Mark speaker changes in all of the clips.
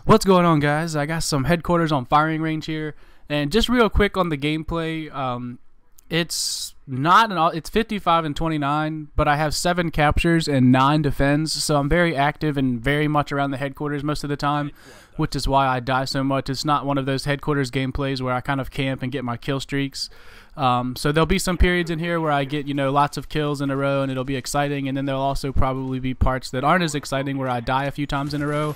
Speaker 1: What's going on, guys? I got some headquarters on firing range here, and just real quick on the gameplay. It's 55 and 29, but I have 7 captures and 9 defends, so I'm very active and very much around the headquarters most of the time, which is why I die so much. It's not one of those headquarters gameplays where I kind of camp and get my kill streaks. So there'll be some periods in here where I get, lots of kills in a row and it'll be exciting, and then there'll also probably be parts that aren't as exciting where I die a few times in a row.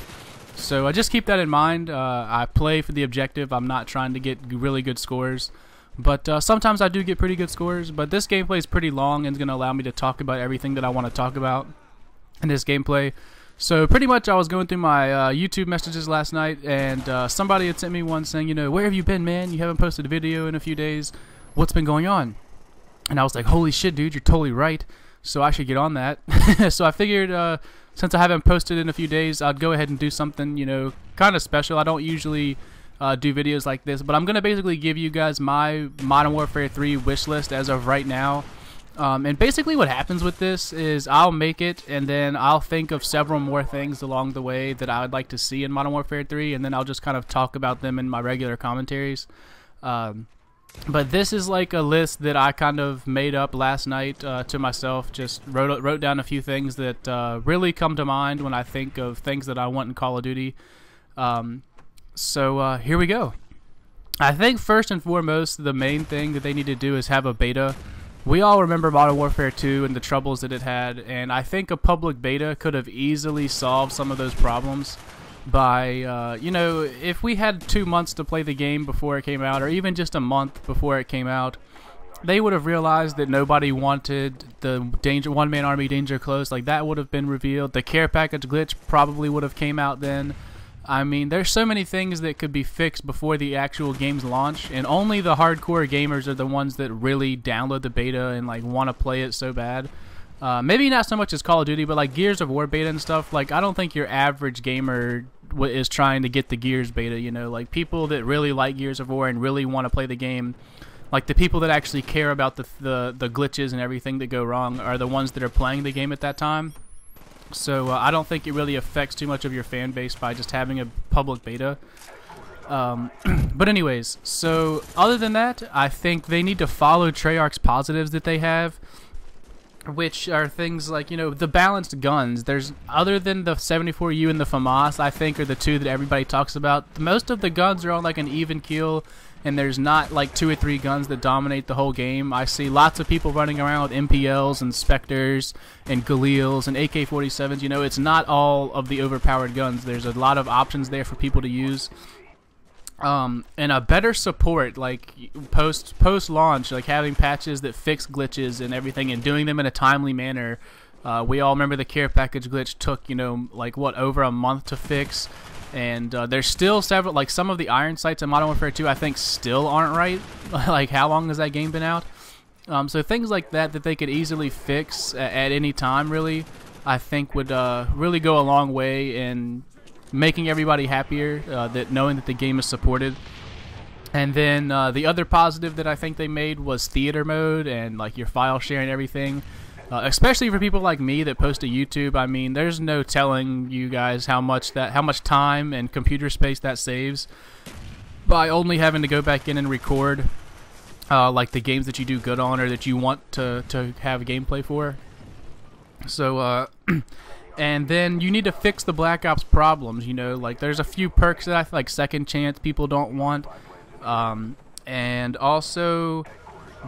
Speaker 1: So just keep that in mind. I play for the objective. I'm not trying to get really good scores. But sometimes I do get pretty good scores. But this gameplay is pretty long and is going to allow me to talk about everything that I want to talk about in this gameplay. So pretty much I was going through my YouTube messages last night, and somebody had sent me one saying, where have you been, man? You haven't posted a video in a few days. What's been going on? And I was like, holy shit, dude, you're totally right. So I should get on that. So I figured since I haven't posted in a few days, I'd go ahead and do something, kind of special. I don't usually do videos like this, but I'm going to basically give you guys my Modern Warfare 3 wish list as of right now. And basically what happens with this is I'll make it, and then I'll think of several more things along the way that I would like to see in Modern Warfare 3, and then I'll just kind of talk about them in my regular commentaries. But this is like a list that I kind of made up last night to myself. Just wrote down a few things that really come to mind when I think of things that I want in Call of Duty. So here we go. I think first and foremost, the main thing that they need to do is have a beta. We all remember Modern Warfare 2 and the troubles that it had, and I think a public beta could have easily solved some of those problems by, if we had 2 months to play the game before it came out, or even just a month before it came out, they would have realized that nobody wanted the one-man army danger close. Like, that would have been revealed. The care package glitch probably would have came out then. I mean, there's so many things that could be fixed before the actual game's launch, and only the hardcore gamers are the ones that really download the beta and like want to play it so bad. Maybe not so much as Call of Duty, but like Gears of War beta and stuff. Like, I don't think your average gamer is trying to get the Gears beta. Like people that really like Gears of War and really want to play the game, like the people that actually care about the glitches and everything that go wrong, are the ones that are playing the game at that time. So I don't think it really affects too much of your fan base by just having a public beta. But anyways, so other than that, I think they need to follow Treyarch's positives that they have, which are things like, the balanced guns. There's, other than the 74U and the FAMAS, I think are the two that everybody talks about. Most of the guns are on like an even keel, and there's not like 2 or 3 guns that dominate the whole game. I see lots of people running around with MPLs and Spectres and Galils and AK-47s. It's not all of the overpowered guns. There's a lot of options there for people to use. And a better support, like post launch, like having patches that fix glitches and everything, and doing them in a timely manner. We all remember the care package glitch took over a month to fix, and there's still several, like some of the iron sights in Modern Warfare 2 I think still aren't right. Like, how long has that game been out? So things like that they could easily fix at any time, really, I think would really go a long way in making everybody happier, that knowing that the game is supported. And then the other positive that I think they made was theater mode and like your file share and everything, especially for people like me that post to YouTube. I mean, there's no telling you guys how much time and computer space that saves by only having to go back in and record like the games that you do good on or that you want to have gameplay for. So and then you need to fix the Black Ops problems, like there's a few perks that I feel like Second Chance people don't want, and also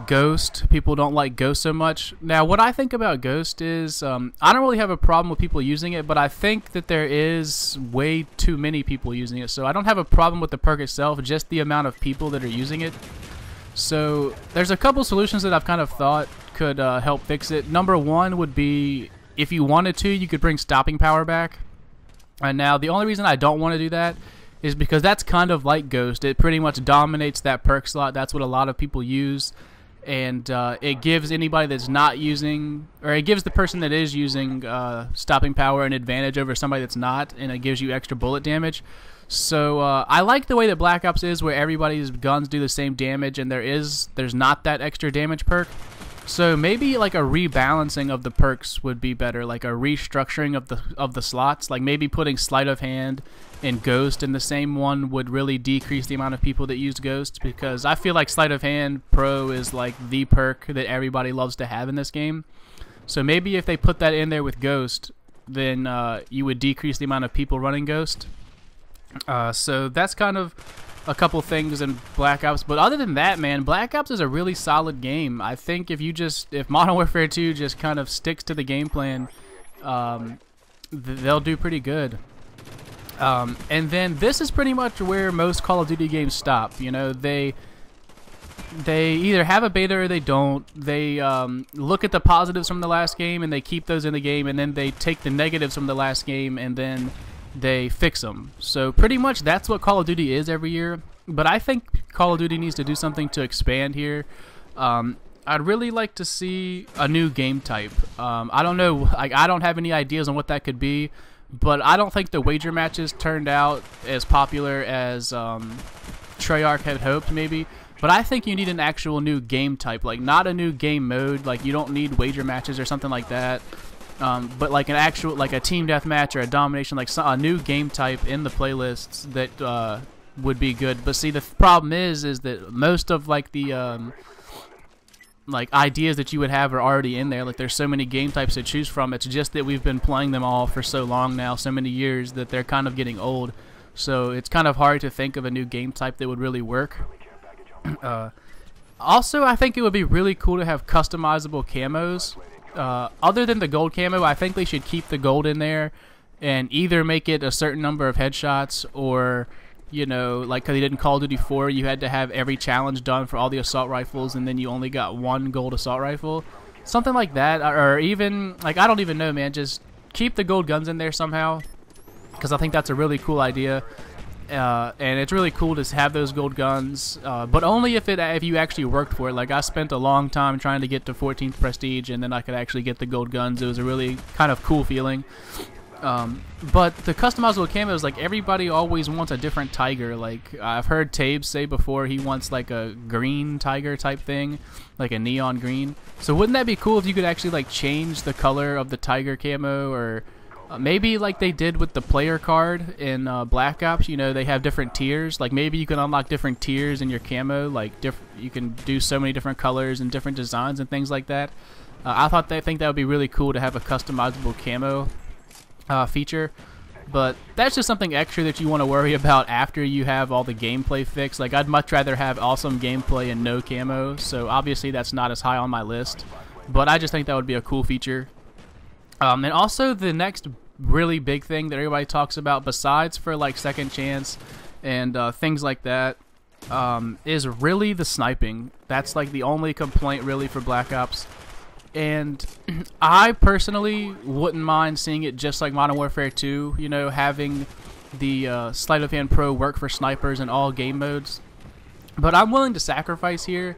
Speaker 1: Ghost. People don't like Ghost so much. Now, what I think about Ghost is, I don't really have a problem with people using it, but I think that there is way too many people using it, so I don't have a problem with the perk itself, just the amount of people that are using it. So there's a couple solutions that I've kind of thought could help fix it. Number one would be, if you wanted to, you could bring stopping power back. And now, the only reason I don't want to do that is because that's kind of like Ghost. It pretty much dominates that perk slot. That's what a lot of people use. And it gives anybody that's not using, or it gives the person that is using stopping power an advantage over somebody that's not, and it gives you extra bullet damage. So I like the way that Black Ops is, where everybody's guns do the same damage, and there's not that extra damage perk. So maybe like a rebalancing of the perks would be better, like a restructuring of the slots. Like maybe putting sleight of hand and ghost in the same one would really decrease the amount of people that use ghost, because I feel like sleight of hand pro is like the perk that everybody loves to have in this game. So maybe if they put that in there with ghost, then you would decrease the amount of people running ghost. So that's kind of a couple things in Black Ops, but other than that, man, Black Ops is a really solid game. I think if Modern Warfare 2 just kind of sticks to the game plan, they'll do pretty good. And then this is pretty much where most Call of Duty games stop. You know, they either have a beta or they don't. They look at the positives from the last game and they keep those in the game, and then they take the negatives from the last game and then they fix them. So pretty much that's what Call of Duty is every year. But I think Call of Duty needs to do something to expand here. I'd really like to see a new game type. I don't know. I don't have any ideas on what that could be. But I don't think the wager matches turned out as popular as Treyarch had hoped, maybe. But I think you need an actual new game type, like not a new game mode. Like you don't need wager matches or something like that. But like an actual, like a team deathmatch or a domination, like a new game type in the playlists that would be good. But see, the problem is that most of like the like ideas that you would have are already in there. Like there's so many game types to choose from. It's just that we've been playing them all for so long now, so many years, that they're kind of getting old. So it's kind of hard to think of a new game type that would really work. Also, I think it would be really cool to have customizable camos. Other than the gold camo, I think they should keep the gold in there and either make it a certain number of headshots, or, you know, like they did in Call of Duty 4, you had to have every challenge done for all the assault rifles and then you only got one gold assault rifle. Something like that, or even, like, I don't even know, man, just keep the gold guns in there somehow, because I think that's a really cool idea. And it's really cool to have those gold guns, but only if you actually worked for it. Like I spent a long time trying to get to 14th prestige, and then I could actually get the gold guns. It was a really kind of cool feeling. But the customizable camos, like everybody always wants a different tiger. Like I've heard Tabe say before, he wants like a green tiger type thing, like a neon green. So wouldn't that be cool if you could actually like change the color of the tiger camo, or maybe like they did with the player card in Black Ops, you know, they have different tiers. Like maybe you can unlock different tiers in your camo, like you can do so many different colors and different designs and things like that. I think that would be really cool to have a customizable camo feature. But that's just something extra that you want to worry about after you have all the gameplay fixed. Like I'd much rather have awesome gameplay and no camo, so obviously that's not as high on my list. But I just think that would be a cool feature. And also the next really big thing that everybody talks about, besides for like second chance and things like that, is really the sniping. That's like the only complaint really for Black Ops. And I personally wouldn't mind seeing it just like Modern Warfare 2, you know, having the Sleight of Hand Pro work for snipers in all game modes. But I'm willing to sacrifice here,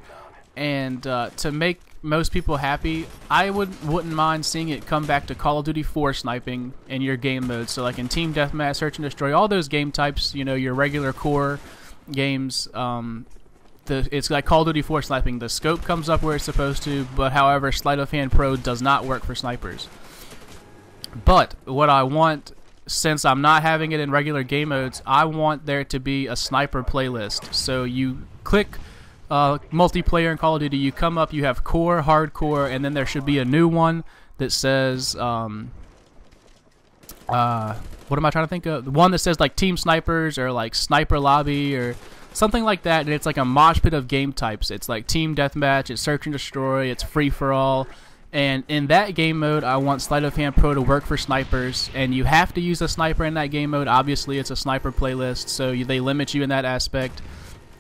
Speaker 1: and to make most people happy, I wouldn't mind seeing it come back to Call of Duty 4 sniping in your game mode. So like in Team Deathmatch, Search and Destroy, all those game types, you know, your regular core games, it's like Call of Duty 4 sniping. The scope comes up where it's supposed to, but however, Sleight of Hand Pro does not work for snipers. But what I want, since I'm not having it in regular game modes, I want there to be a sniper playlist. So you click multiplayer in Call of Duty, you come up, you have core, hardcore, and then there should be a new one that says, what am I trying to think of? The one that says like Team Snipers or like Sniper Lobby or something like that, and it's like a mosh pit of game types. It's like Team Deathmatch, it's Search and Destroy, it's Free For All. And in that game mode, I want Sleight of Hand Pro to work for snipers, and you have to use a sniper in that game mode. Obviously, it's a sniper playlist, so they limit you in that aspect.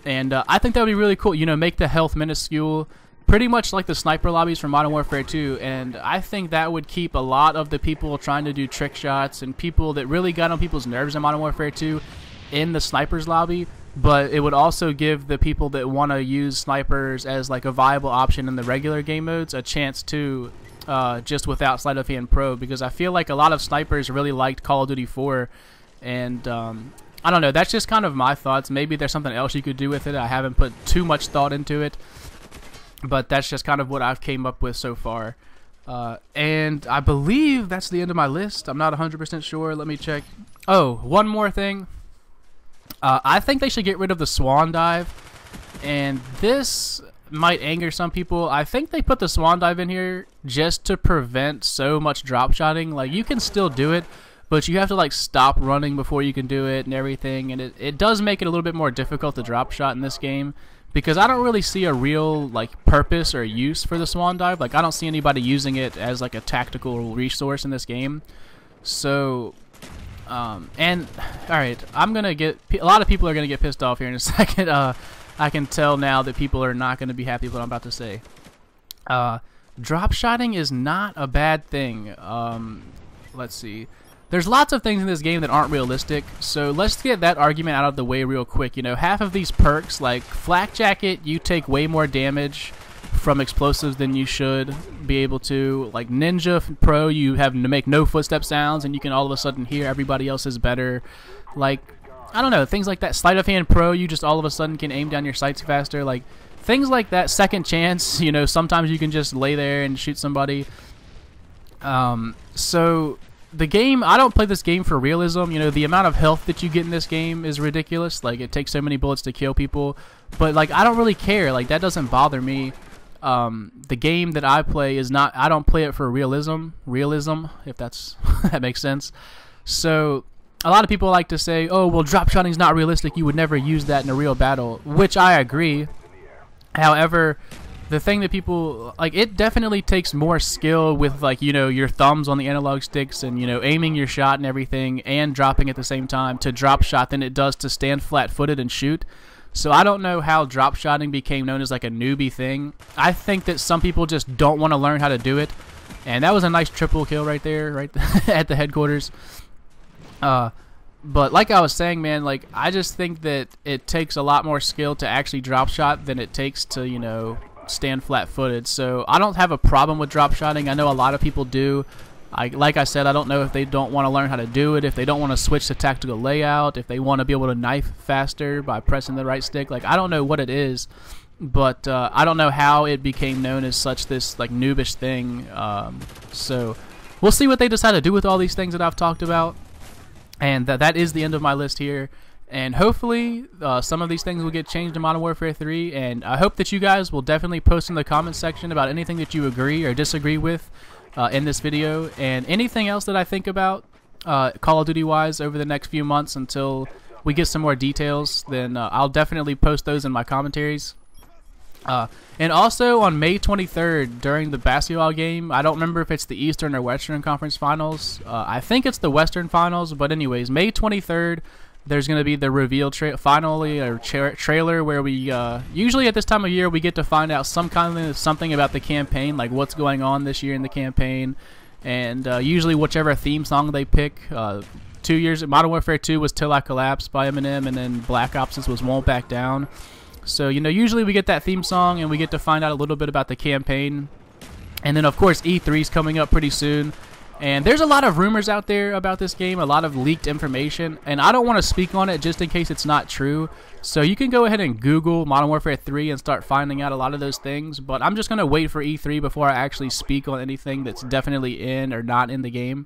Speaker 1: And I think that would be really cool. You know, make the health minuscule, pretty much like the sniper lobbies from Modern Warfare 2. And I think that would keep a lot of the people trying to do trick shots and people that really got on people's nerves in Modern Warfare 2 in the snipers lobby. But it would also give the people that want to use snipers as like a viable option in the regular game modes a chance to just without Sleight of Hand Pro, because I feel like a lot of snipers really liked Call of Duty 4, and I don't know, that's just kind of my thoughts. Maybe there's something else you could do with it. I haven't put too much thought into it. but that's just kind of what I've came up with so far. And I believe that's the end of my list. I'm not 100% sure. Let me check. Oh, one more thing. I think they should get rid of the swan dive, and this might anger some people. I think they put the swan dive in here just to prevent so much drop shotting. Like, you can still do it, but you have to like stop running before you can do it and everything, and it does make it a little bit more difficult to drop shot in this game, because I don't really see a real like purpose or use for the swan dive. Like, I don't see anybody using it as like a tactical resource in this game. So and alright, I'm gonna get a lot of people are gonna get pissed off here in a second. I can tell now that people are not gonna be happy with what I'm about to say. Drop shotting is not a bad thing. Let's see. There's lots of things in this game that aren't realistic, so let's get that argument out of the way real quick. You know, half of these perks, like Flak Jacket, you take way more damage from explosives than you should be able to. Like Ninja Pro, you have to make no footstep sounds, and you can all of a sudden hear everybody else's better. Like, I don't know, things like that. Sleight of Hand Pro, you just all of a sudden can aim down your sights faster. Like, things like that. Second Chance, you know, sometimes you can just lay there and shoot somebody. So the game, I don't play this game for realism. You know, the amount of health that you get in this game is ridiculous. Like, it takes so many bullets to kill people. But, like, I don't really care. Like, that doesn't bother me. The game that I play is not, I don't play it for realism, if that's, that makes sense. So a lot of people like to say, oh, well, drop shotting is not realistic. You would never use that in a real battle, which I agree. However, the thing that people, like, it definitely takes more skill with, like, you know, your thumbs on the analog sticks and, you know, aiming your shot and everything and dropping at the same time to drop shot than it does to stand flat-footed and shoot. So I don't know how drop shotting became known as like a newbie thing. I think that some people just don't want to learn how to do it. And that was a nice triple kill right there, right at the headquarters. But like I was saying, man, like, I just think that it takes a lot more skill to actually drop shot than it takes to, you know, stand flat-footed. So I don't have a problem with drop shotting. I know a lot of people do. Like I said, I don't know if they don't want to learn how to do it, if they don't want to switch to tactical layout, if they want to be able to knife faster by pressing the right stick. Like, I don't know what it is, but I don't know how it became known as such this like noobish thing. So we'll see what they decide to do with all these things that I've talked about, and that is the end of my list here. And hopefully some of these things will get changed in Modern Warfare 3, and I hope that you guys will definitely post in the comment section about anything that you agree or disagree with in this video, and anything else that I think about Call of Duty wise over the next few months until we get some more details. Then I'll definitely post those in my commentaries. And also on May 23rd during the basketball game, I don't remember if it's the Eastern or Western Conference Finals. I think it's the Western Finals, but anyways, May 23rd there's going to be the reveal trailer where we usually at this time of year we get to find out some kind of something about the campaign, like what's going on this year in the campaign, and usually whichever theme song they pick. 2 years Modern Warfare 2 was Till I Collapse by Eminem, and then Black Ops was Won't Back Down. So, you know, usually we get that theme song and we get to find out a little bit about the campaign. And then of course E3 is coming up pretty soon. And there's a lot of rumors out there about this game, a lot of leaked information, and I don't want to speak on it just in case it's not true. So you can go ahead and Google Modern Warfare 3 and start finding out a lot of those things, but I'm just going to wait for E3 before I actually speak on anything that's definitely in or not in the game.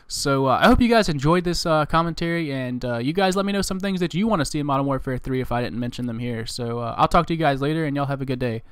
Speaker 1: So I hope you guys enjoyed this commentary, and you guys let me know some things that you want to see in Modern Warfare 3 if I didn't mention them here. So I'll talk to you guys later, and y'all have a good day.